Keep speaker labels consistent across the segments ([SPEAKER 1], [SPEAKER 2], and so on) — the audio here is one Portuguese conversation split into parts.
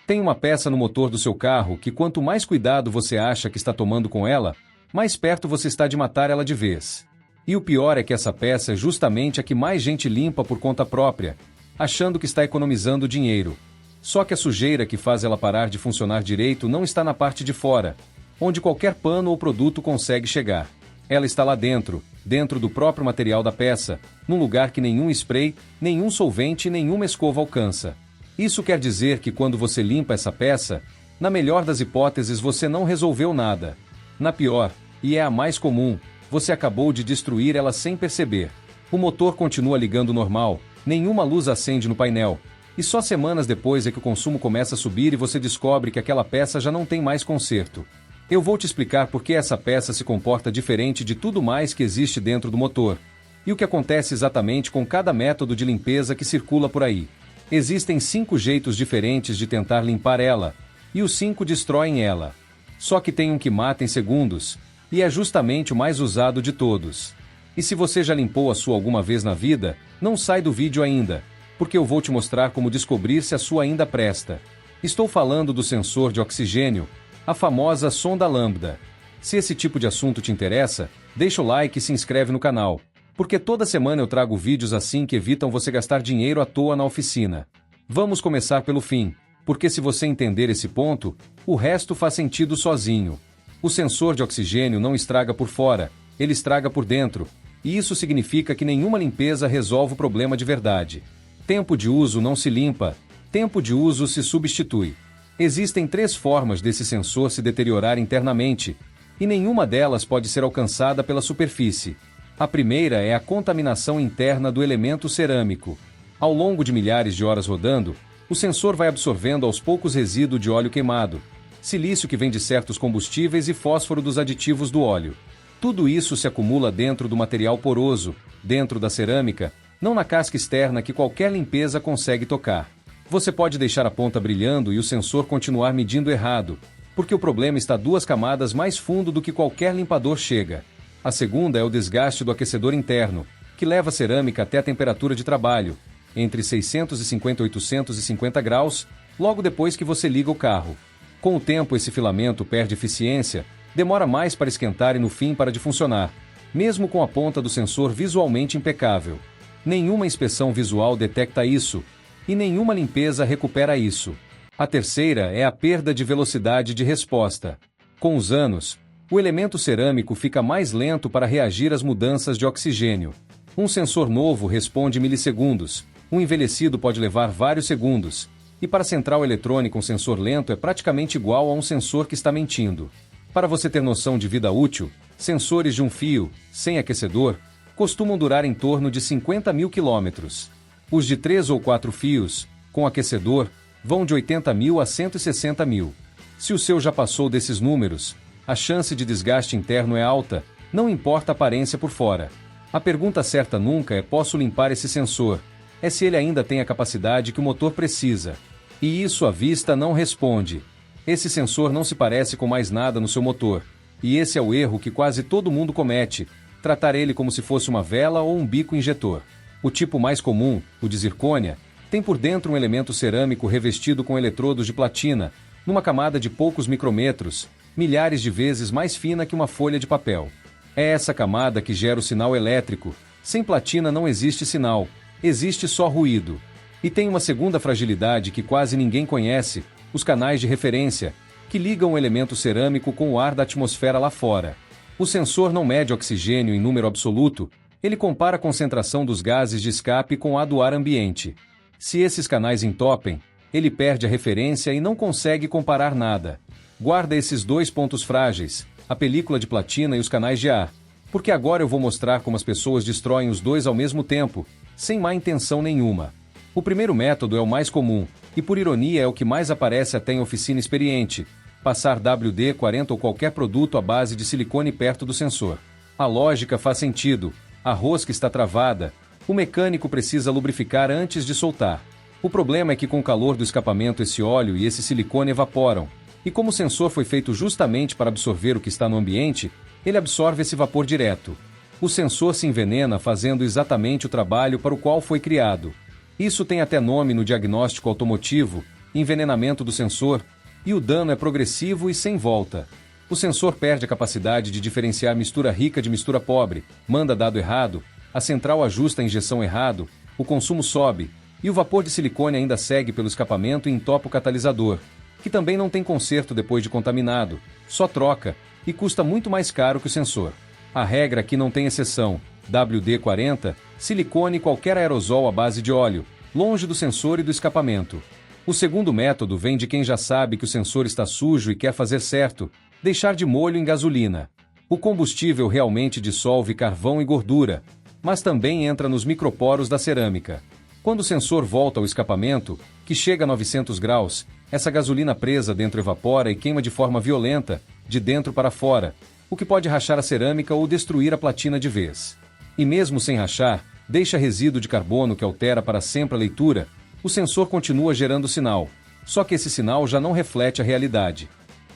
[SPEAKER 1] Tem uma peça no motor do seu carro que quanto mais cuidado você acha que está tomando com ela, mais perto você está de matar ela de vez. E o pior é que essa peça é justamente a que mais gente limpa por conta própria, achando que está economizando dinheiro. Só que a sujeira que faz ela parar de funcionar direito não está na parte de fora, onde qualquer pano ou produto consegue chegar. Ela está lá dentro, dentro do próprio material da peça, num lugar que nenhum spray, nenhum solvente e nenhuma escova alcança. Isso quer dizer que quando você limpa essa peça, na melhor das hipóteses você não resolveu nada. Na pior, e é a mais comum, você acabou de destruir ela sem perceber. O motor continua ligando normal, nenhuma luz acende no painel, e só semanas depois é que o consumo começa a subir e você descobre que aquela peça já não tem mais conserto. Eu vou te explicar por que essa peça se comporta diferente de tudo mais que existe dentro do motor, e o que acontece exatamente com cada método de limpeza que circula por aí. Existem 5 jeitos diferentes de tentar limpar ela, e os 5 destroem ela. Só que tem um que mata em segundos, e é justamente o mais usado de todos. E se você já limpou a sua alguma vez na vida, não sai do vídeo ainda, porque eu vou te mostrar como descobrir se a sua ainda presta. Estou falando do sensor de oxigênio, a famosa sonda lambda. Se esse tipo de assunto te interessa, deixa o like e se inscreve no canal, porque toda semana eu trago vídeos assim que evitam você gastar dinheiro à toa na oficina. Vamos começar pelo fim, porque se você entender esse ponto, o resto faz sentido sozinho. O sensor de oxigênio não estraga por fora, ele estraga por dentro, e isso significa que nenhuma limpeza resolve o problema de verdade. Tempo de uso não se limpa, tempo de uso se substitui. Existem 3 formas desse sensor se deteriorar internamente, e nenhuma delas pode ser alcançada pela superfície. A primeira é a contaminação interna do elemento cerâmico. Ao longo de milhares de horas rodando, o sensor vai absorvendo aos poucos resíduo de óleo queimado, silício que vem de certos combustíveis e fósforo dos aditivos do óleo. Tudo isso se acumula dentro do material poroso, dentro da cerâmica, não na casca externa que qualquer limpeza consegue tocar. Você pode deixar a ponta brilhando e o sensor continuar medindo errado, porque o problema está 2 camadas mais fundo do que qualquer limpador chega. A segunda é o desgaste do aquecedor interno, que leva a cerâmica até a temperatura de trabalho, entre 650 e 850 graus, logo depois que você liga o carro. Com o tempo esse filamento perde eficiência, demora mais para esquentar e no fim para de funcionar, mesmo com a ponta do sensor visualmente impecável. Nenhuma inspeção visual detecta isso, e nenhuma limpeza recupera isso. A terceira é a perda de velocidade de resposta. Com os anos, o elemento cerâmico fica mais lento para reagir às mudanças de oxigênio. Um sensor novo responde milissegundos, um envelhecido pode levar vários segundos, e para a central eletrônica um sensor lento é praticamente igual a um sensor que está mentindo. Para você ter noção de vida útil, sensores de um fio, sem aquecedor, costumam durar em torno de 50 mil quilômetros. Os de 3 ou 4 fios, com aquecedor, vão de 80 mil a 160 mil. Se o seu já passou desses números, a chance de desgaste interno é alta, não importa a aparência por fora. A pergunta certa nunca é: posso limpar esse sensor? É se ele ainda tem a capacidade que o motor precisa. E isso a vista não responde. Esse sensor não se parece com mais nada no seu motor. E esse é o erro que quase todo mundo comete: tratar ele como se fosse uma vela ou um bico injetor. O tipo mais comum, o de zircônia, tem por dentro um elemento cerâmico revestido com eletrodos de platina, numa camada de poucos micrômetros, milhares de vezes mais fina que uma folha de papel. É essa camada que gera o sinal elétrico. Sem platina não existe sinal, existe só ruído. E tem uma segunda fragilidade que quase ninguém conhece: os canais de referência, que ligam o elemento cerâmico com o ar da atmosfera lá fora. O sensor não mede oxigênio em número absoluto, ele compara a concentração dos gases de escape com a do ar ambiente. Se esses canais entopem, ele perde a referência e não consegue comparar nada. Guarda esses 2 pontos frágeis, a película de platina e os canais de ar, porque agora eu vou mostrar como as pessoas destroem os 2 ao mesmo tempo, sem má intenção nenhuma. O primeiro método é o mais comum, e por ironia é o que mais aparece até em oficina experiente: passar WD-40 ou qualquer produto à base de silicone perto do sensor. A lógica faz sentido: a rosca está travada, o mecânico precisa lubrificar antes de soltar. O problema é que com o calor do escapamento esse óleo e esse silicone evaporam, e como o sensor foi feito justamente para absorver o que está no ambiente, ele absorve esse vapor direto. O sensor se envenena fazendo exatamente o trabalho para o qual foi criado. Isso tem até nome no diagnóstico automotivo: envenenamento do sensor, e o dano é progressivo e sem volta. O sensor perde a capacidade de diferenciar mistura rica de mistura pobre, manda dado errado, a central ajusta a injeção errado, o consumo sobe, e o vapor de silicone ainda segue pelo escapamento e entopa o catalisador, que também não tem conserto depois de contaminado, só troca, e custa muito mais caro que o sensor. A regra aqui não tem exceção, WD-40, silicone e qualquer aerosol à base de óleo, longe do sensor e do escapamento. O segundo método vem de quem já sabe que o sensor está sujo e quer fazer certo, deixar de molho em gasolina. O combustível realmente dissolve carvão e gordura, mas também entra nos microporos da cerâmica. Quando o sensor volta ao escapamento, que chega a 900 graus, essa gasolina presa dentro evapora e queima de forma violenta, de dentro para fora, o que pode rachar a cerâmica ou destruir a platina de vez. E mesmo sem rachar, deixa resíduo de carbono que altera para sempre a leitura, o sensor continua gerando sinal, só que esse sinal já não reflete a realidade.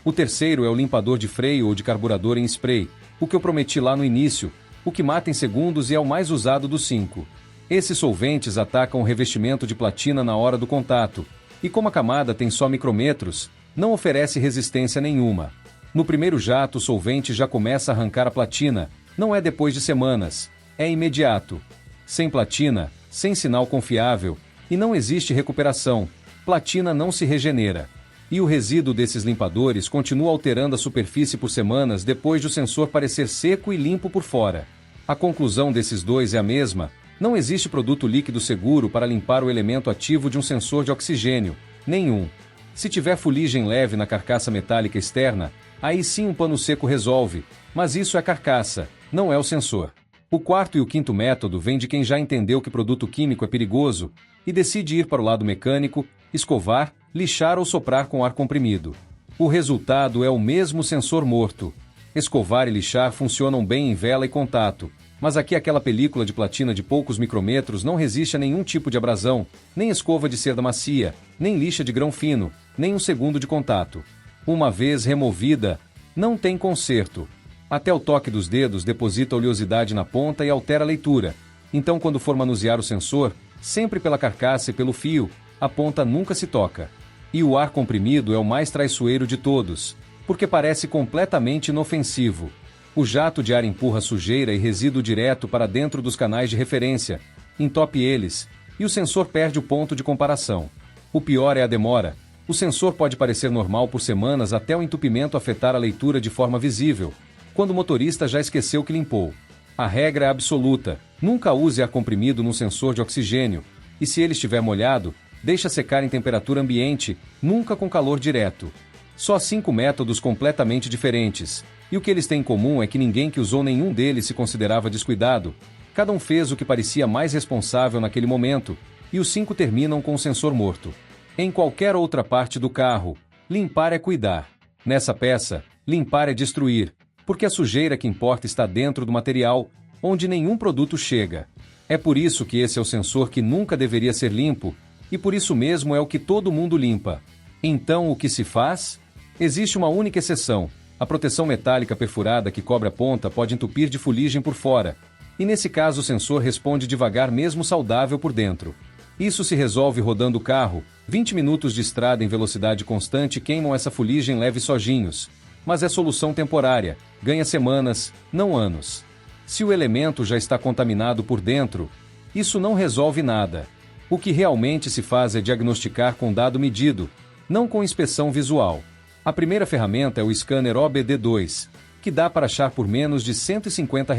[SPEAKER 1] O terceiro é o limpador de freio ou de carburador em spray, o que eu prometi lá no início, o que mata em segundos e é o mais usado dos 5. Esses solventes atacam o revestimento de platina na hora do contato, e como a camada tem só micrômetros, não oferece resistência nenhuma. No primeiro jato o solvente já começa a arrancar a platina, não é depois de semanas, é imediato. Sem platina, sem sinal confiável, e não existe recuperação, platina não se regenera. E o resíduo desses limpadores continua alterando a superfície por semanas depois de o sensor parecer seco e limpo por fora. A conclusão desses dois é a mesma, não existe produto líquido seguro para limpar o elemento ativo de um sensor de oxigênio, nenhum. Se tiver fuligem leve na carcaça metálica externa, aí sim um pano seco resolve, mas isso é carcaça, não é o sensor. O quarto e o quinto método vem de quem já entendeu que produto químico é perigoso e decide ir para o lado mecânico, escovar, lixar ou soprar com ar comprimido. O resultado é o mesmo sensor morto. Escovar e lixar funcionam bem em vela e contato, mas aqui aquela película de platina de poucos micrômetros não resiste a nenhum tipo de abrasão, nem escova de cerda macia, nem lixa de grão fino, nem um segundo de contato. Uma vez removida, não tem conserto. Até o toque dos dedos deposita oleosidade na ponta e altera a leitura. Então, quando for manusear o sensor, sempre pela carcaça e pelo fio, a ponta nunca se toca. E o ar comprimido é o mais traiçoeiro de todos, porque parece completamente inofensivo. O jato de ar empurra sujeira e resíduo direto para dentro dos canais de referência, entope eles, e o sensor perde o ponto de comparação. O pior é a demora. O sensor pode parecer normal por semanas até o entupimento afetar a leitura de forma visível, quando o motorista já esqueceu que limpou. A regra é absoluta, nunca use ar comprimido num sensor de oxigênio, e se ele estiver molhado, deixa secar em temperatura ambiente, nunca com calor direto. Só 5 métodos completamente diferentes, e o que eles têm em comum é que ninguém que usou nenhum deles se considerava descuidado, cada um fez o que parecia mais responsável naquele momento, e os 5 terminam com o sensor morto. Em qualquer outra parte do carro, limpar é cuidar. Nessa peça, limpar é destruir, porque a sujeira que importa está dentro do material, onde nenhum produto chega. É por isso que esse é o sensor que nunca deveria ser limpo, e por isso mesmo é o que todo mundo limpa. Então o que se faz? Existe uma única exceção, a proteção metálica perfurada que cobre a ponta pode entupir de fuligem por fora, e nesse caso o sensor responde devagar mesmo saudável por dentro. Isso se resolve rodando o carro, 20 minutos de estrada em velocidade constante queimam essa fuligem leve sozinhos, mas é solução temporária, ganha semanas, não anos. Se o elemento já está contaminado por dentro, isso não resolve nada. O que realmente se faz é diagnosticar com dado medido, não com inspeção visual. A primeira ferramenta é o scanner OBD2, que dá para achar por menos de R$ 150.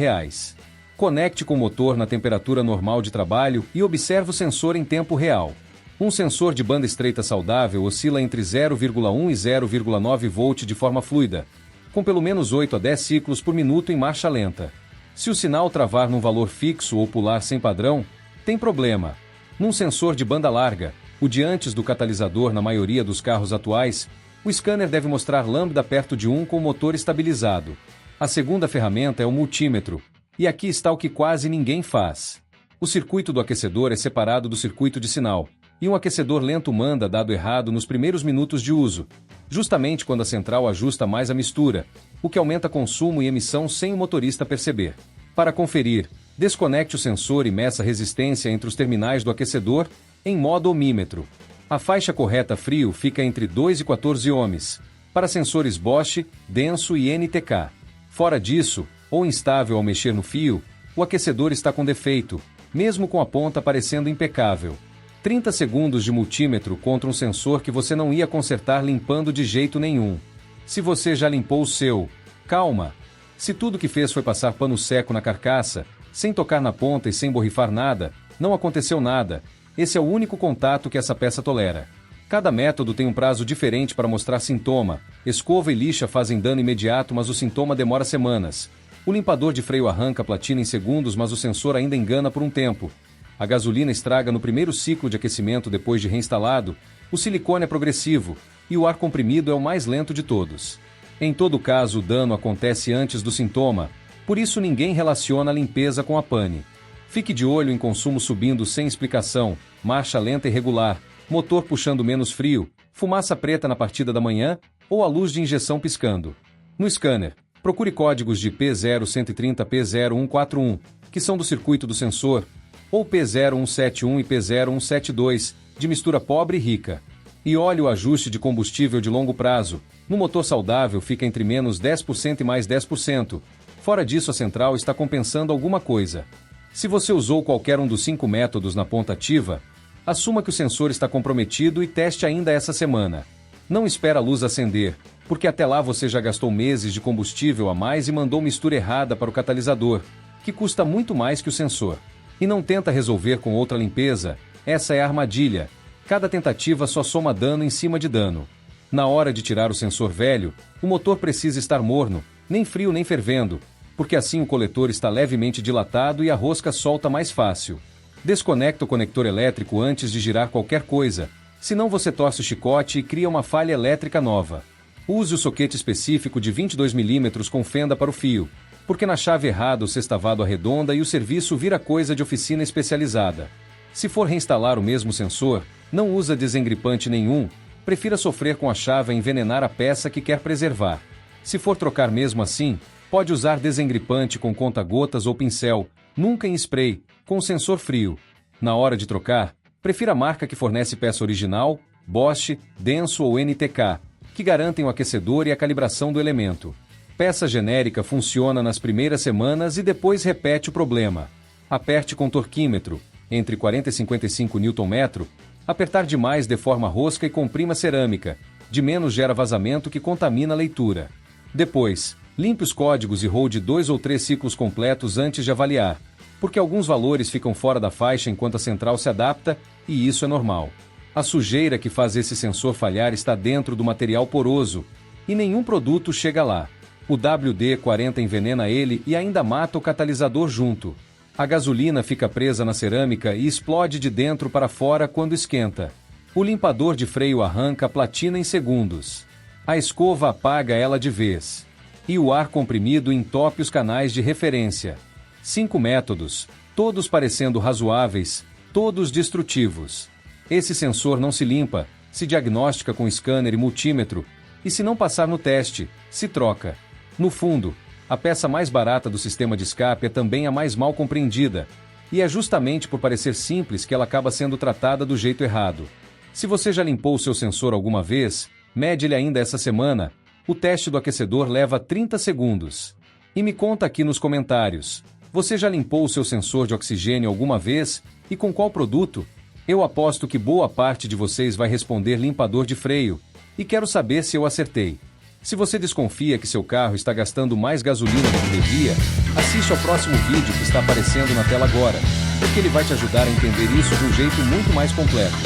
[SPEAKER 1] Conecte com o motor na temperatura normal de trabalho e observe o sensor em tempo real. Um sensor de banda estreita saudável oscila entre 0,1 e 0,9 volt de forma fluida, com pelo menos 8 a 10 ciclos por minuto em marcha lenta. Se o sinal travar num valor fixo ou pular sem padrão, tem problema. Num sensor de banda larga, o de antes do catalisador na maioria dos carros atuais, o scanner deve mostrar lambda perto de 1 com o motor estabilizado. A segunda ferramenta é o multímetro, e aqui está o que quase ninguém faz. O circuito do aquecedor é separado do circuito de sinal, e um aquecedor lento manda dado errado nos primeiros minutos de uso, justamente quando a central ajusta mais a mistura, o que aumenta consumo e emissão sem o motorista perceber. Para conferir, desconecte o sensor e meça a resistência entre os terminais do aquecedor, em modo ohmímetro. A faixa correta frio fica entre 2 e 14 ohms, para sensores Bosch, Denso e NTK. Fora disso, ou instável ao mexer no fio, o aquecedor está com defeito, mesmo com a ponta parecendo impecável. 30 segundos de multímetro contra um sensor que você não ia consertar limpando de jeito nenhum. Se você já limpou o seu, calma! Se tudo que fez foi passar pano seco na carcaça, sem tocar na ponta e sem borrifar nada, não aconteceu nada. Esse é o único contato que essa peça tolera. Cada método tem um prazo diferente para mostrar sintoma. Escova e lixa fazem dano imediato, mas o sintoma demora semanas. O limpador de freio arranca a platina em segundos, mas o sensor ainda engana por um tempo. A gasolina estraga no primeiro ciclo de aquecimento depois de reinstalado, o silicone é progressivo, e o ar comprimido é o mais lento de todos. Em todo caso, o dano acontece antes do sintoma, por isso ninguém relaciona a limpeza com a pane. Fique de olho em consumo subindo sem explicação, marcha lenta e irregular, motor puxando menos frio, fumaça preta na partida da manhã, ou a luz de injeção piscando. No scanner, procure códigos de P0130 P0141, que são do circuito do sensor, ou P0171 e P0172, de mistura pobre e rica. E olhe o ajuste de combustível de longo prazo. No motor saudável fica entre menos 10% e mais 10%. Fora disso, a central está compensando alguma coisa. Se você usou qualquer um dos 5 métodos na ponta ativa, assuma que o sensor está comprometido e teste ainda essa semana. Não espera a luz acender, porque até lá você já gastou meses de combustível a mais e mandou mistura errada para o catalisador, que custa muito mais que o sensor. E não tenta resolver com outra limpeza, essa é a armadilha. Cada tentativa só soma dano em cima de dano. Na hora de tirar o sensor velho, o motor precisa estar morno, nem frio nem fervendo, porque assim o coletor está levemente dilatado e a rosca solta mais fácil. Desconecta o conector elétrico antes de girar qualquer coisa, senão você torce o chicote e cria uma falha elétrica nova. Use o soquete específico de 22 mm com fenda para o fio, porque na chave errada o sextavado arredonda e o serviço vira coisa de oficina especializada. Se for reinstalar o mesmo sensor, não usa desengripante nenhum, prefira sofrer com a chave e envenenar a peça que quer preservar. Se for trocar mesmo assim, pode usar desengripante com conta-gotas ou pincel, nunca em spray, com sensor frio. Na hora de trocar, prefira a marca que fornece peça original, Bosch, Denso ou NTK, que garantem o aquecedor e a calibração do elemento. Peça genérica funciona nas primeiras semanas e depois repete o problema. Aperte com torquímetro, entre 40 e 55 Nm, apertar demais deforma a rosca e comprima a cerâmica, de menos gera vazamento que contamina a leitura. Depois, limpe os códigos e rode 2 ou 3 ciclos completos antes de avaliar, porque alguns valores ficam fora da faixa enquanto a central se adapta, e isso é normal. A sujeira que faz esse sensor falhar está dentro do material poroso, e nenhum produto chega lá. O WD-40 envenena ele e ainda mata o catalisador junto. A gasolina fica presa na cerâmica e explode de dentro para fora quando esquenta. O limpador de freio arranca a platina em segundos. A escova apaga ela de vez. E o ar comprimido entope os canais de referência. 5 métodos, todos parecendo razoáveis, todos destrutivos. Esse sensor não se limpa, se diagnostica com scanner e multímetro, e se não passar no teste, se troca. No fundo, a peça mais barata do sistema de escape é também a mais mal compreendida, e é justamente por parecer simples que ela acaba sendo tratada do jeito errado. Se você já limpou o seu sensor alguma vez, mede ele ainda essa semana. O teste do aquecedor leva 30 segundos. E me conta aqui nos comentários, você já limpou o seu sensor de oxigênio alguma vez? E com qual produto? Eu aposto que boa parte de vocês vai responder limpador de freio, e quero saber se eu acertei. Se você desconfia que seu carro está gastando mais gasolina do que devia, assiste ao próximo vídeo que está aparecendo na tela agora, porque ele vai te ajudar a entender isso de um jeito muito mais completo.